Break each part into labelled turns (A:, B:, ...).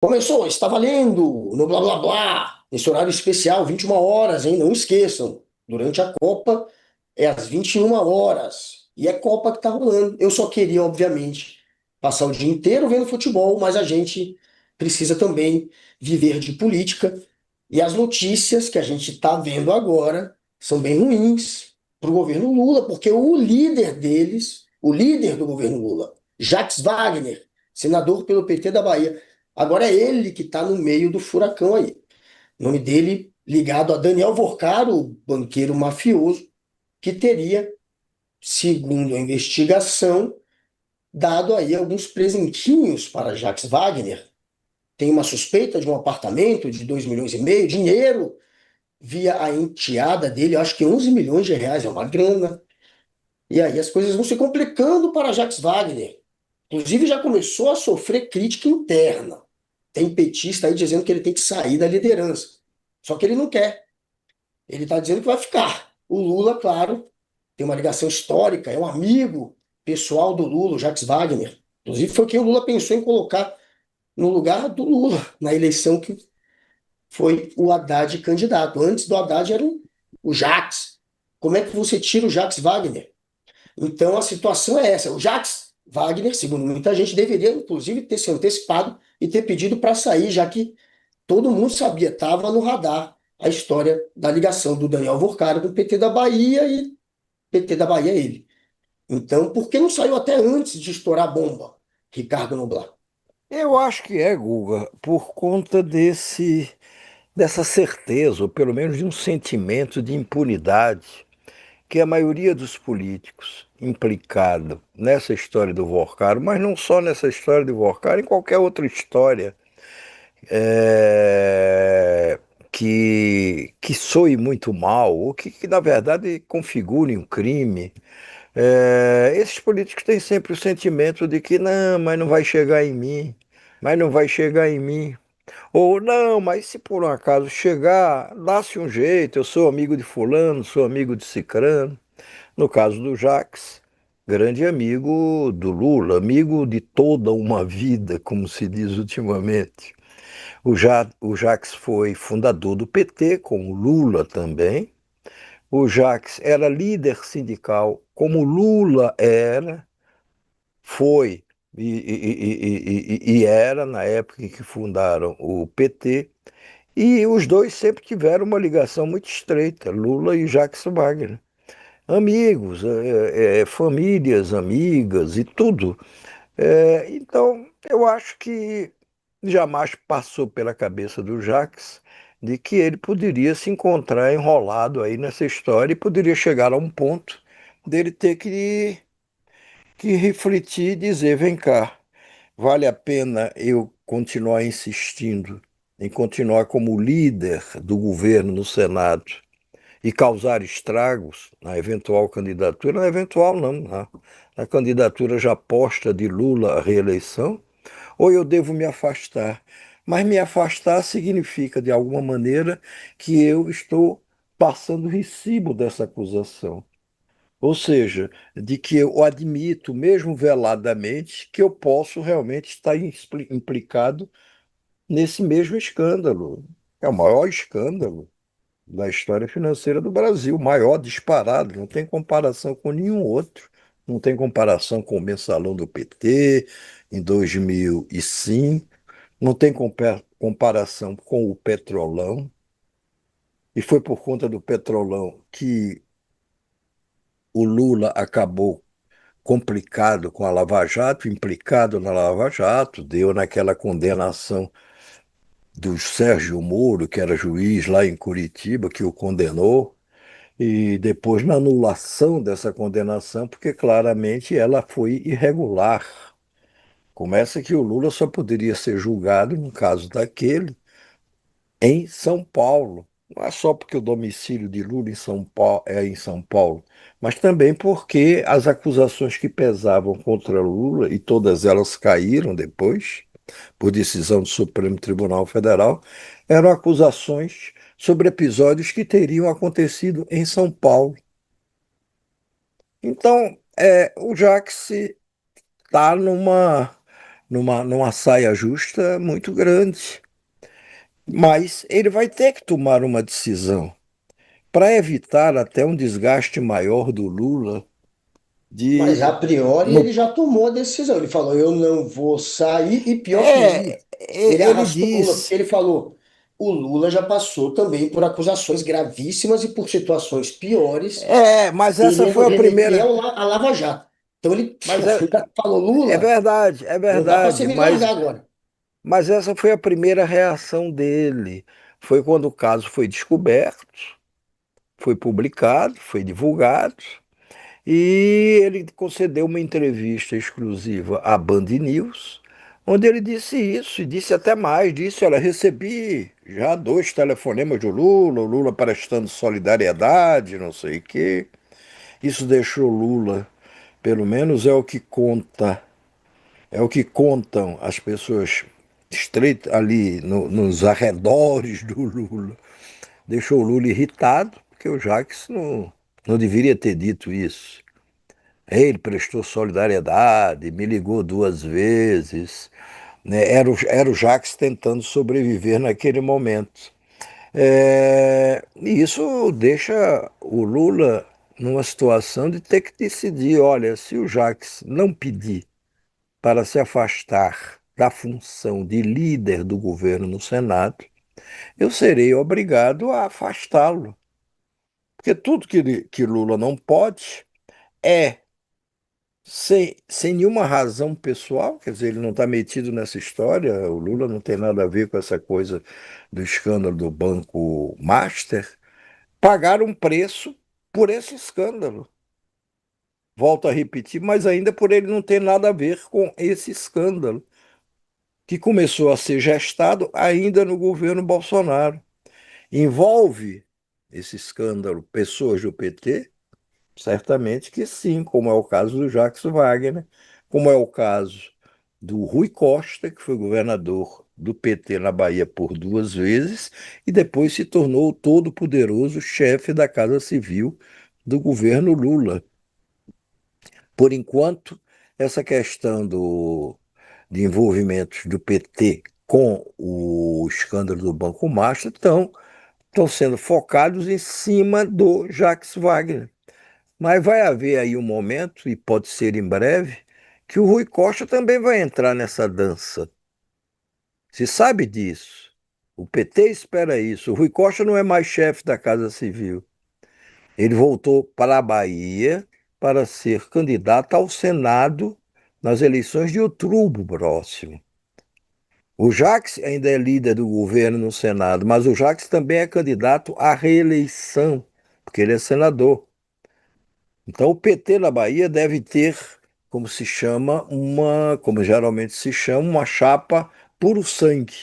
A: Começou, está valendo, no blá blá blá, esse horário especial, 21 horas, hein? Não esqueçam, durante a Copa é às 21 horas. E é Copa que tá rolando. Eu só queria, obviamente, passar o dia inteiro vendo futebol, mas a gente precisa também viver de política. E as notícias que a gente está vendo agora são bem ruins para o governo Lula, porque o líder deles, o líder do governo Lula, Jacques Wagner, senador pelo PT da Bahia, agora é ele que está no meio do furacão aí. O nome dele ligado a Daniel Vorcaro, o banqueiro mafioso, que teria, segundo a investigação, dado aí alguns presentinhos para Jacques Wagner. Tem uma suspeita de um apartamento de 2,5 milhões, dinheiro via a enteada dele, eu acho que 11 milhões de reais, é uma grana. E aí as coisas vão se complicando para Jacques Wagner. Inclusive já começou a sofrer crítica interna. Tem petista aí dizendo que ele tem que sair da liderança. Só que ele não quer. Ele está dizendo que vai ficar. O Lula, claro, tem uma ligação histórica, é um amigo pessoal do Lula, o Jacques Wagner. Inclusive foi quem o Lula pensou em colocar no lugar do Lula na eleição que foi o Haddad candidato. Antes do Haddad era o Jacques. Como é que você tira o Jacques Wagner? Então a situação é essa. O Jacques Wagner, segundo muita gente, deveria inclusive ter se antecipado e ter pedido para sair, já que todo mundo sabia, estava no radar a história da ligação do Daniel Vorcaro com o PT da Bahia e o PT da Bahia é ele. Então, por que não saiu até antes de estourar a bomba, Ricardo Noblat?
B: Eu acho que é, Guga, por conta dessa certeza, ou pelo menos de um sentimento de impunidade que a maioria dos políticos implicados nessa história do Vorcaro, mas não só nessa história do Vorcaro, em qualquer outra história é, que soe muito mal, ou que na verdade configure um crime. Esses políticos têm sempre o sentimento de que não, mas não vai chegar em mim, mas não vai chegar em mim. Ou não, mas se por um acaso chegar, dá-se um jeito, eu sou amigo de fulano, sou amigo de cicrano. No caso do Jacques, grande amigo do Lula, amigo de toda uma vida, como se diz ultimamente. O Jacques foi fundador do PT, como Lula também. O Jacques era líder sindical, como Lula era, foi e era na época em que fundaram o PT. E os dois sempre tiveram uma ligação muito estreita, Lula e Jacques Wagner. Amigos, famílias, amigas e tudo. Então, eu acho que jamais passou pela cabeça do Jacques de que ele poderia se encontrar enrolado aí nessa história e poderia chegar a um ponto dele ter que refletir e dizer: vem cá, vale a pena eu continuar insistindo em continuar como líder do governo no Senado e causar estragos na eventual candidatura, na eventual não, na candidatura já posta de Lula à reeleição, ou eu devo me afastar? Mas me afastar significa, de alguma maneira, que eu estou passando recibo dessa acusação. Ou seja, de que eu admito, mesmo veladamente, que eu posso realmente estar implicado nesse mesmo escândalo. É o maior escândalo da história financeira do Brasil, maior disparado, não tem comparação com nenhum outro. Não tem comparação com o mensalão do PT em 2005, não tem comparação com o Petrolão, e foi por conta do Petrolão que o Lula acabou complicado com a Lava Jato, implicado na Lava Jato, deu naquela condenação do Sérgio Moro, que era juiz lá em Curitiba, que o condenou, e depois na anulação dessa condenação, porque claramente ela foi irregular. Começa que o Lula só poderia ser julgado, no caso daquele, em São Paulo. Não é só porque o domicílio de Lula em São Paulo, é em São Paulo, mas também porque as acusações que pesavam contra Lula, e todas elas caíram depois, por decisão do Supremo Tribunal Federal, eram acusações sobre episódios que teriam acontecido em São Paulo. Então, o Jacques está numa. numa saia justa muito grande. Mas ele vai ter que tomar uma decisão para evitar até um desgaste maior do Lula
A: Mas a
B: de
A: priori ele
B: no,
A: já tomou a decisão. Ele falou: eu não vou sair, e pior que isso, ele
B: ele
A: arrastou o Lula, porque
B: diz,
A: ele falou: o Lula já passou também por acusações gravíssimas e por situações piores,
B: mas essa foi
A: querendo
B: a
A: remeter
B: primeira,
A: a Lava Jato. Então ele
B: mas é,
A: falou:
B: é
A: Lula,
B: verdade, é
A: não dá para você
B: verdade,
A: me largar agora.
B: mas essa foi a primeira reação dele. Foi quando o caso foi descoberto, foi publicado, foi divulgado. E ele concedeu uma entrevista exclusiva à Band News, onde ele disse isso, e disse até mais, disse, olha, recebi já 2 telefonemas do Lula, o Lula prestando solidariedade, não sei o quê. Isso deixou Lula, pelo menos é o que conta, é o que contam as pessoas estreitas ali nos arredores do Lula. Deixou o Lula irritado, porque o Jacques não deveria ter dito isso. Ele prestou solidariedade, me ligou 2 vezes, né? Era o Jacques tentando sobreviver naquele momento. E isso deixa o Lula numa situação de ter que decidir: olha, se o Jacques não pedir para se afastar da função de líder do governo no Senado, eu serei obrigado a afastá-lo. Porque tudo que Lula não pode é sem nenhuma razão pessoal, quer dizer, ele não está metido nessa história, o Lula não tem nada a ver com essa coisa do escândalo do Banco Master, pagar um preço por esse escândalo. Volto a repetir, mas ainda por ele não ter nada a ver com esse escândalo, que começou a ser gestado ainda no governo Bolsonaro. Envolve esse escândalo pessoas do PT. Certamente que sim, como é o caso do Jacques Wagner, como é o caso do Rui Costa, que foi governador do PT na Bahia por 2 vezes e depois se tornou o todo-poderoso chefe da Casa Civil do governo Lula. Por enquanto, essa questão de envolvimentos do PT com o escândalo do Banco Master estão sendo focados em cima do Jacques Wagner. Mas vai haver aí um momento, e pode ser em breve, que o Rui Costa também vai entrar nessa dança. Se sabe disso. O PT espera isso. O Rui Costa não é mais chefe da Casa Civil. Ele voltou para a Bahia para ser candidato ao Senado nas eleições de outubro próximo. O Jacques ainda é líder do governo no Senado, mas o Jacques também é candidato à reeleição, porque ele é senador. Então, o PT na Bahia deve ter, como se chama, como geralmente se chama, uma chapa puro sangue.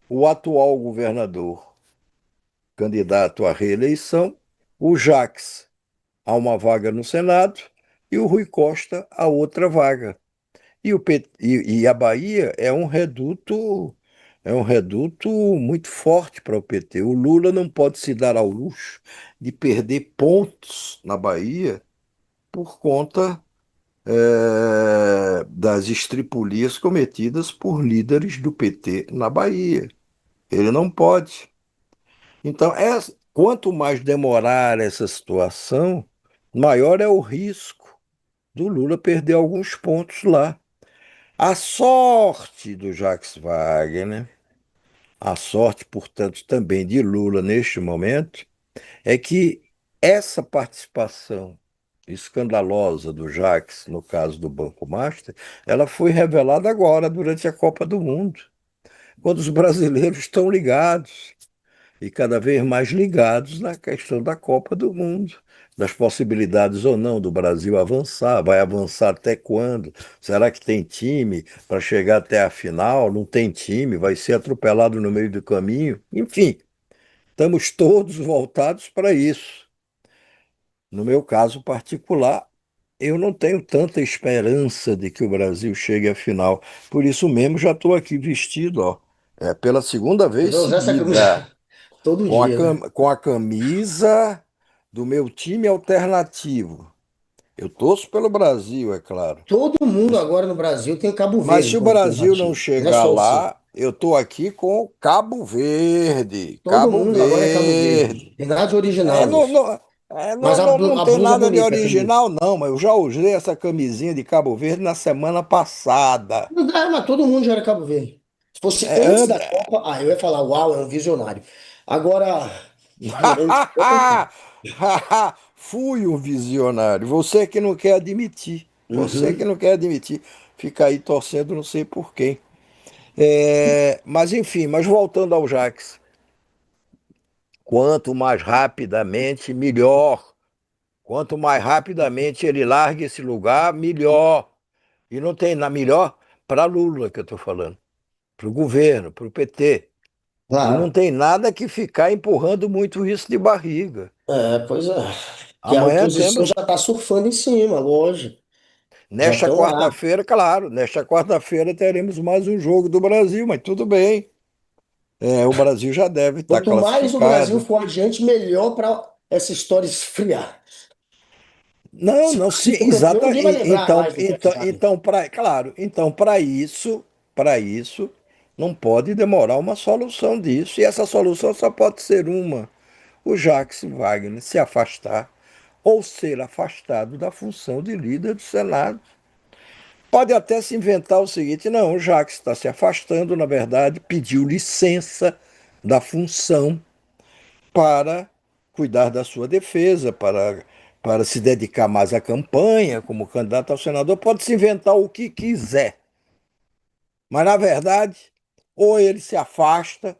B: O atual governador, candidato à reeleição, o Jacques a uma vaga no Senado e o Rui Costa a outra vaga. E a Bahia é um reduto muito forte para o PT. O Lula não pode se dar ao luxo de perder pontos na Bahia por conta das estripulias cometidas por líderes do PT na Bahia. Ele não pode. Então, quanto mais demorar essa situação, maior é o risco do Lula perder alguns pontos lá. A sorte do Jacques Wagner, a sorte, portanto, também de Lula neste momento, é que essa participação escandalosa do Jacques, no caso do Banco Master, ela foi revelada agora, durante a Copa do Mundo, quando os brasileiros estão ligados, e cada vez mais ligados na questão da Copa do Mundo, das possibilidades ou não do Brasil avançar, vai avançar até quando? Será que tem time para chegar até a final? Não tem time, vai ser atropelado no meio do caminho? Enfim, estamos todos voltados para isso. No meu caso particular, eu não tenho tanta esperança de que o Brasil chegue à final. Por isso mesmo já estou aqui vestido, ó, pela segunda
A: Você
B: vez
A: vai usar essa camisa
B: seguida,
A: todo dia, né?
B: com a camisa do meu time alternativo. Eu torço pelo Brasil, é claro.
A: Todo mundo agora no Brasil tem Cabo
B: Mas
A: Verde
B: se o
A: como
B: Brasil não
A: alternativa. Não é
B: chegar
A: só você.
B: lá, eu estou aqui com Cabo Verde.
A: Todo
B: Cabo
A: mundo agora é Cabo
B: Verde.
A: Verde. Tem nada de
B: É,
A: original
B: não,
A: nisso.
B: não,
A: Mas
B: não
A: a
B: tem
A: blusa é
B: nada de
A: bonita, a camisa.
B: original, não, mas eu já usei essa camisinha de Cabo Verde na semana passada.
A: Não dá, mas todo mundo já era Cabo Verde. Se fosse
B: É,
A: antes da Copa, eu ia falar, uau, é um visionário. Agora, durante a Copa.
B: Fui um visionário. Você que não quer admitir. Você que
A: Uhum.
B: não quer admitir. Fica aí torcendo, não sei por quem. É, mas enfim, mas voltando ao Jax. Quanto mais rapidamente, melhor. Quanto mais rapidamente ele larga esse lugar, melhor. E não tem na melhor para Lula que eu estou falando, para o governo, para o PT. E não
A: Claro.
B: tem nada que ficar empurrando muito isso de barriga.
A: Pois é. Que a
B: Amanhã
A: oposição
B: temos,
A: já está surfando em cima, lógico. Já
B: nesta
A: estão lá.
B: quarta-feira, claro, nesta quarta-feira teremos mais um jogo do Brasil, mas tudo bem. É, o Brasil já deve estar
A: Quanto mais o Brasil
B: classificado.
A: for adiante, melhor para essa história esfriar.
B: Não,
A: Se o
B: não, sim,
A: Brasil for campeão,
B: exata.
A: ninguém vai lembrar
B: Então,
A: mais do que é Flávio.
B: claro, então para isso, não pode demorar uma solução disso. E essa solução só pode ser uma: o Jacques Wagner se afastar ou ser afastado da função de líder do Senado. Pode até se inventar o seguinte: não, o Jacques está se afastando, na verdade, pediu licença da função para cuidar da sua defesa, para se dedicar mais à campanha como candidato ao senador. Pode se inventar o que quiser, mas na verdade, ou ele se afasta,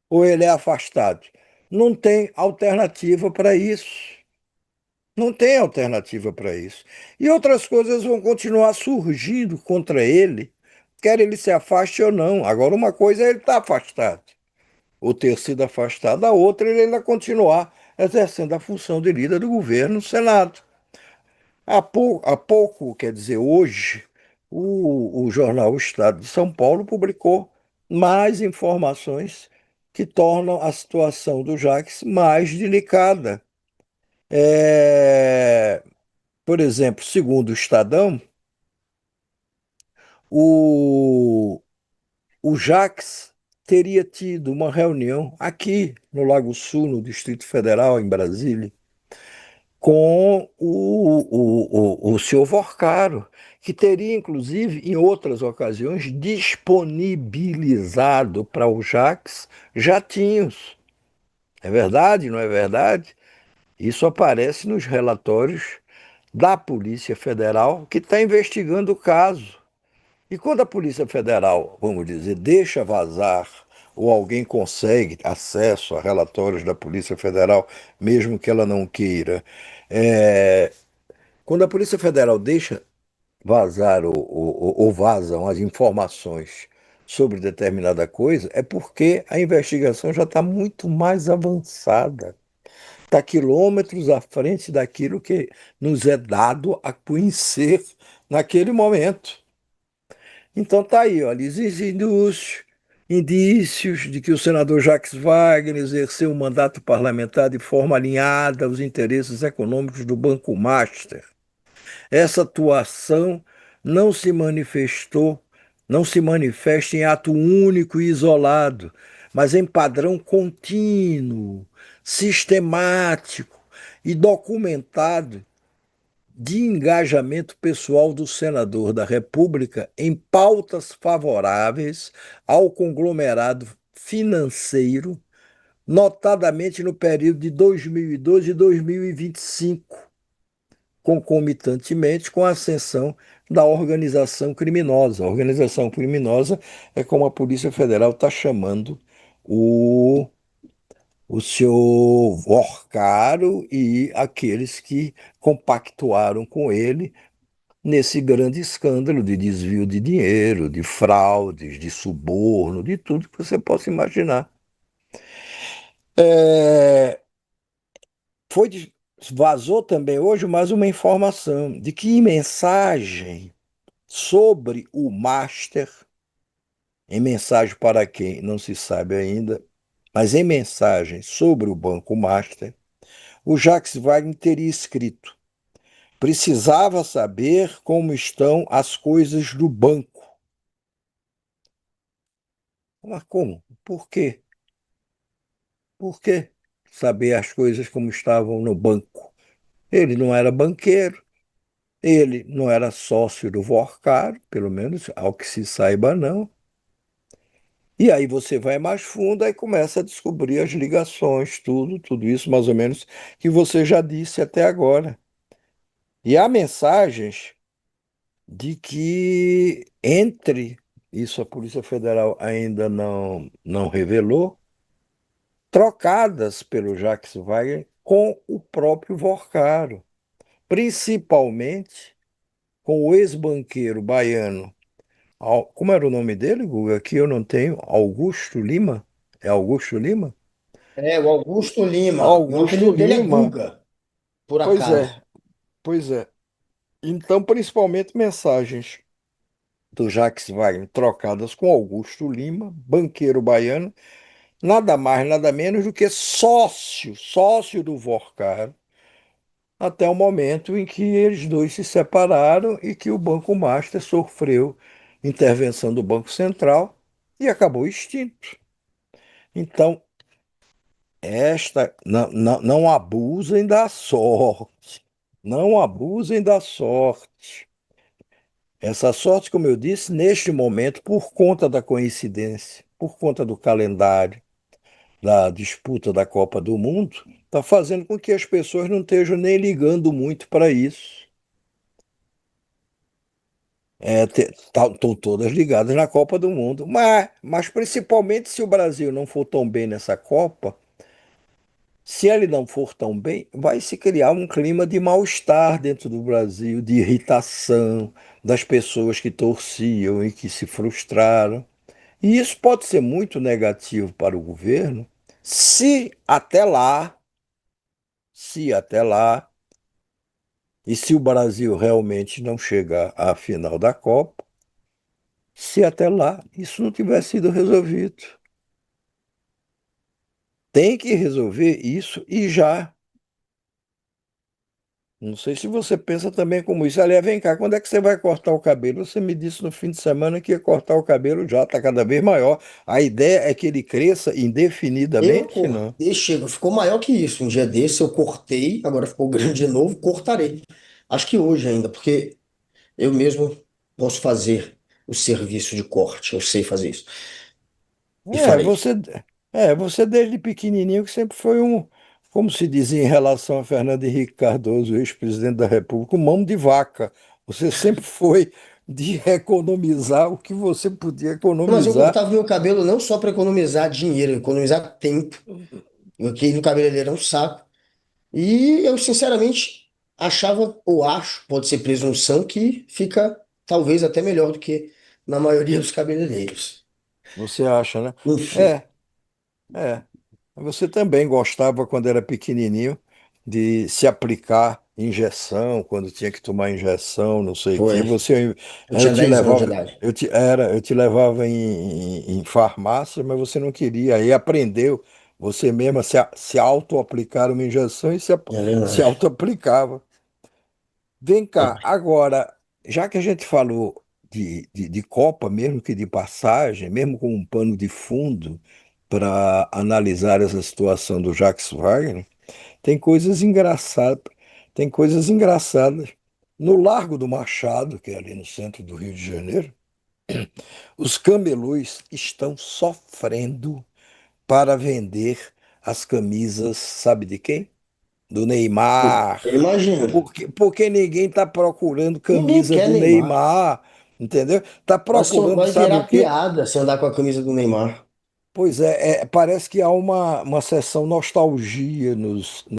B: ou ele é afastado. Não tem alternativa para isso. Não tem alternativa para isso. E outras coisas vão continuar surgindo contra ele, quer ele se afaste ou não. Agora, uma coisa é ele estar afastado, ou ter sido afastado, a outra é ele ainda continuar exercendo a função de líder do governo no Senado. Há pouco, quer dizer, hoje, o jornal O Estado de São Paulo publicou mais informações que tornam a situação do Jacques mais delicada. É, por exemplo, segundo o Estadão, o, o Jacques teria tido uma reunião aqui no Lago Sul, no Distrito Federal, em Brasília, com o senhor Vorcaro, que teria, inclusive, em outras ocasiões, disponibilizado para o Jacques jatinhos. É verdade, não é verdade? Isso aparece nos relatórios da Polícia Federal, que está investigando o caso. E quando a Polícia Federal, vamos dizer, deixa vazar ou alguém consegue acesso a relatórios da Polícia Federal, mesmo que ela não queira, é, quando a Polícia Federal deixa vazar ou vazam as informações sobre determinada coisa, é porque a investigação já está muito mais avançada. Está quilômetros à frente daquilo que nos é dado a conhecer naquele momento. Então tá aí, olha, existem indícios de que o senador Jacques Wagner exerceu um mandato parlamentar de forma alinhada aos interesses econômicos do Banco Master. Essa atuação não se manifestou, não se manifesta em ato único e isolado, mas em padrão contínuo, sistemático e documentado de engajamento pessoal do senador da República em pautas favoráveis ao conglomerado financeiro, notadamente no período de 2012 e 2025, concomitantemente com a ascensão da organização criminosa. A organização criminosa é como a Polícia Federal está chamando o o senhor Vorcaro e aqueles que compactuaram com ele nesse grande escândalo de desvio de dinheiro, de fraudes, de suborno, de tudo que você possa imaginar. É, foi, vazou também hoje mais uma informação de que em mensagem sobre o Master, em mensagem para quem não se sabe ainda, mas em mensagem sobre o Banco Master, o Jacques Wagner teria escrito: Precisava saber como estão as coisas do banco. Mas como? Por quê? Por que saber as coisas como estavam no banco? Ele não era banqueiro, ele não era sócio do Vorcaro, pelo menos ao que se saiba, não. E aí você vai mais fundo e começa a descobrir as ligações, tudo isso mais ou menos que você já disse até agora. E há mensagens de que isso a Polícia Federal ainda não revelou, trocadas pelo Jacques Wagner com o próprio Vorcaro, principalmente com o ex-banqueiro baiano. Como era o nome dele, Guga? Aqui eu não tenho. Augusto Lima? É Augusto Lima?
A: É, o Augusto Lima. O
B: Augusto
A: apelido dele é
B: Lima.
A: Guga, por
B: Pois
A: acaso.
B: é, pois é. Então, principalmente mensagens do Jacques Wagner trocadas com Augusto Lima, banqueiro baiano, nada mais, nada menos do que sócio do Vorcaro, até o momento em que eles dois se separaram e que o Banco Master sofreu intervenção do Banco Central e acabou extinto. Então, não abusem da sorte. Não abusem da sorte. Essa sorte, como eu disse, neste momento, por conta da coincidência, por conta do calendário da disputa da Copa do Mundo, está fazendo com que as pessoas não estejam nem ligando muito para isso. Estão todas ligadas na Copa do Mundo. Mas principalmente se o Brasil não for tão bem nessa Copa, se ele não for tão bem, vai se criar um clima de mal-estar dentro do Brasil, de irritação das pessoas que torciam e que se frustraram. E isso pode ser muito negativo para o governo se até lá, se até lá, e se o Brasil realmente não chegar à final da Copa, se até lá isso não tiver sido resolvido. Tem que resolver isso e já. Não sei se você pensa também como isso. Aliás, vem cá, quando é que você vai cortar o cabelo? Você me disse no fim de semana que ia cortar o cabelo já, está cada vez maior. A ideia é que ele cresça
A: Eu
B: indefinidamente? Não.
A: cortei, chega, ficou maior que isso. Um dia desse eu cortei, agora ficou grande de novo, cortarei. Acho que hoje ainda, porque eu mesmo posso fazer o serviço de corte, eu sei fazer isso. E
B: É,
A: farei.
B: você, você desde pequenininho que sempre foi como se dizia em relação a Fernando Henrique Cardoso, ex-presidente da República, um mão de vaca. Você sempre foi de economizar o que você podia
A: Mas eu
B: economizar.
A: cortava meu cabelo não só para economizar dinheiro, economizar tempo. Eu que no cabeleireiro é um saco. E eu, sinceramente, achava, ou acho, pode ser presunção, que fica talvez até melhor do que na maioria dos cabeleireiros.
B: Você acha, né?
A: Enfim,
B: É, é. Você também gostava, quando era pequenininho, de se aplicar injeção, quando tinha que tomar injeção, não sei o quê.
A: foi. Eu
B: Eu
A: tinha
B: te
A: 10 anos de
B: levava,
A: idade.
B: eu te levava em farmácia, mas você não queria. Aí aprendeu você mesma se auto-aplicar uma injeção e
A: É
B: se
A: verdade.
B: auto-aplicava. Vem cá, agora, já que a gente falou de Copa, mesmo que de passagem, mesmo com um pano de fundo para analisar essa situação do Jacques Wagner, tem coisas engraçadas, tem coisas engraçadas. No Largo do Machado, que é ali no centro do Rio de Janeiro, os camelôs estão sofrendo para vender as camisas, sabe de quem? Do Neymar.
A: Eu imagino.
B: Porque ninguém está procurando
A: Ninguém
B: camisa
A: quer
B: do
A: Neymar.
B: Neymar, entendeu? Está procurando,
A: Vai
B: sabe o
A: virar
B: quê?
A: piada se andar com a camisa do Neymar.
B: Pois é, parece que há uma sessão nostalgia